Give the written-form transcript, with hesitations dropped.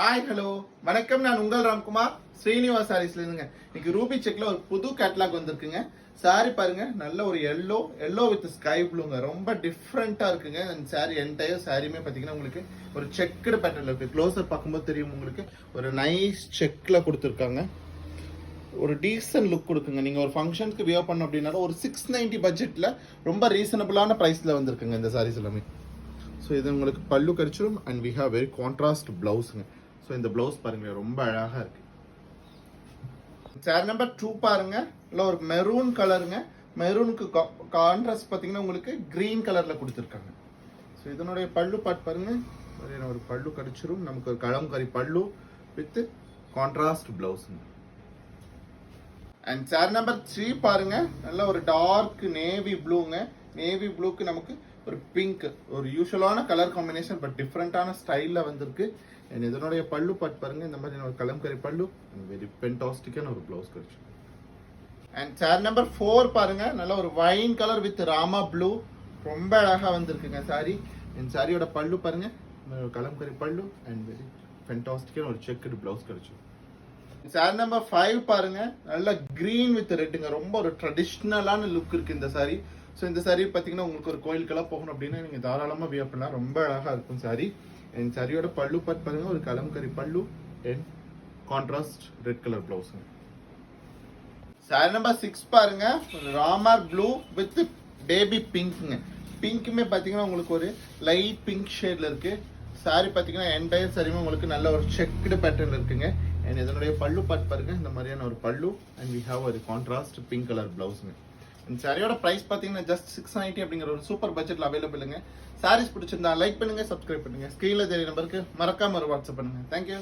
Hi hello வணக்கம். நான் உங்கள் ராம்குமார் ஸ்ரீனிவாஸ் சாரீஸ்ல இருந்துங்க. இன்னைக்கு ரூபி செக்ல ஒரு புது கேட்டலாக் வந்திருக்குங்க. சாரி பாருங்க, நல்ல ஒரு எல்லோ வித் ஸ்கை ப்ளூங்க. ரொம்ப டிஃப்ரெண்டா இருக்குங்க. அந்த சாரி என்டையர் சாரியுமே பாத்தீங்கன்னா உங்களுக்கு ஒரு செக்குடு பேட்டர்ல இருக்கு. க்ளோஸர் பார்க்கும்போது தெரியும் உங்களுக்கு. ஒரு நைஸ் செக்ல கொடுத்துருக்காங்க. ஒரு டீசன்ட் லுக் கொடுக்குங்க. நீங்க ஒரு ஃபங்க்ஷனுக்கு வியர் பண்ண அப்படின்னாலும் ஒரு 690 பட்ஜெட்ல ரொம்ப ரீசனபிளான பிரைஸ்ல வந்திருக்குங்க இந்த சாரீஸ் எல்லாமே. ஸோ இது உங்களுக்கு பல்லு கடிச்சிடும் and we have very contrast பிளவுஸுங்க. ஸோ இந்த பிளவுஸ் பாருங்க, ரொம்ப அழகா இருக்கு. சேர் நம்பர் 2 பாருங்க, இல்லை ஒரு மெரூன் கலருங்க. மெரூனுக்கு கான்ட்ராஸ்ட் பார்த்தீங்கன்னா உங்களுக்கு கிரீன் கலர்ல கொடுத்துருக்காங்க. ஸோ இதனுடைய பல்லு பாட் பாருங்க, ஒரு பல்லு கடிச்சிரும். நமக்கு ஒரு கலம்கரி பல்லு வித் கான்ட்ராஸ்ட் பிளவுஸுங்க. அண்ட் சேர் நம்பர் 3 பாருங்க, நல்ல ஒரு டார்க் நேவி ப்ளூங்க. நேவி ப்ளூக்கு நமக்கு ஒரு பிங்க், ஒரு யூஷுவலான கலர் காம்பினேஷன் பட் டிஃப்ரெண்டான ஸ்டைலில் வந்திருக்கு. அண்ட் இதனுடைய பல்லு பாட் பாருங்க, இந்த மாதிரி ஒரு கலம்கரி பல்லு, வெரி பென்டாஸ்டிக்கான ஒரு பிளவுஸ் கிடைச்சு. அண்ட் சேர் நம்பர் 4 பாருங்க, நல்ல ஒரு வைன் கலர் வித் ராமா ப்ளூ, ரொம்ப அழகா வந்திருக்குங்க சாரி. என் சாரியோட பல்லு பாருங்க, கலம்கரி பல்லு அண்ட் வெரி பென்டாஸ்டிக்கான ஒரு செக்குடு பிளவுஸ் கிடைச்சு. சாரி நம்பர் 5 பாருங்க, நல்ல கிரீன் வித் ரெட்டுங்க. ரொம்ப ஒரு ட்ரெடிஷ்னலான லுக் இருக்கு இந்த சாரி. ஸோ இந்த சாரி பார்த்தீங்கன்னா உங்களுக்கு ஒரு கோயிலுக்கெல்லாம் போகணும் அப்படின்னா நீங்கள் தாராளமாக வியர் பண்ணலாம். ரொம்ப அழகாக இருக்கும் சாரி. என் சாரியோட பல்லு பார்த்து பாருங்க, ஒரு கலம்கரி பல்லு and contrast red colour blouse. Sorry number 6 பாருங்க, ராமர் ப்ளூ வித் பேபி பிங்க்ங்க. பிங்க்குமே பார்த்தீங்கன்னா உங்களுக்கு ஒரு லைட் பிங்க் ஷேட்ல இருக்கு. சாரி பார்த்தீங்கன்னா என்டையர் சாரியுமே உங்களுக்கு நல்ல ஒரு செக்குடு பேட்டர்ன் இருக்குங்க. அண்ட் இதனுடைய பல்லு பார்த்து பாருங்க, இந்த மாதிரியான ஒரு பல்லு அண்ட் வி ஹாவ் ஒரு கான்ட்ராஸ்ட் பிங்க் கலர் பிளவுஸுங்க. இந்த சாரியோட பிரைஸ் பார்த்தீங்கன்னா ஜஸ்ட் 690 அப்படிங்கிற ஒரு சூப்பர் பட்ஜெட்ல அவைலபிளுங்க. சாரீஸ் பிடிச்சிருந்தா லைக் பண்ணுங்க, சப்ஸ்கிரைப் பண்ணுங்க. ஸ்கிரீன்ல தெரிய நம்பருக்கு மறக்காம ஒரு வாட்ஸ்அப் பண்ணுங்க. தேங்க்யூ.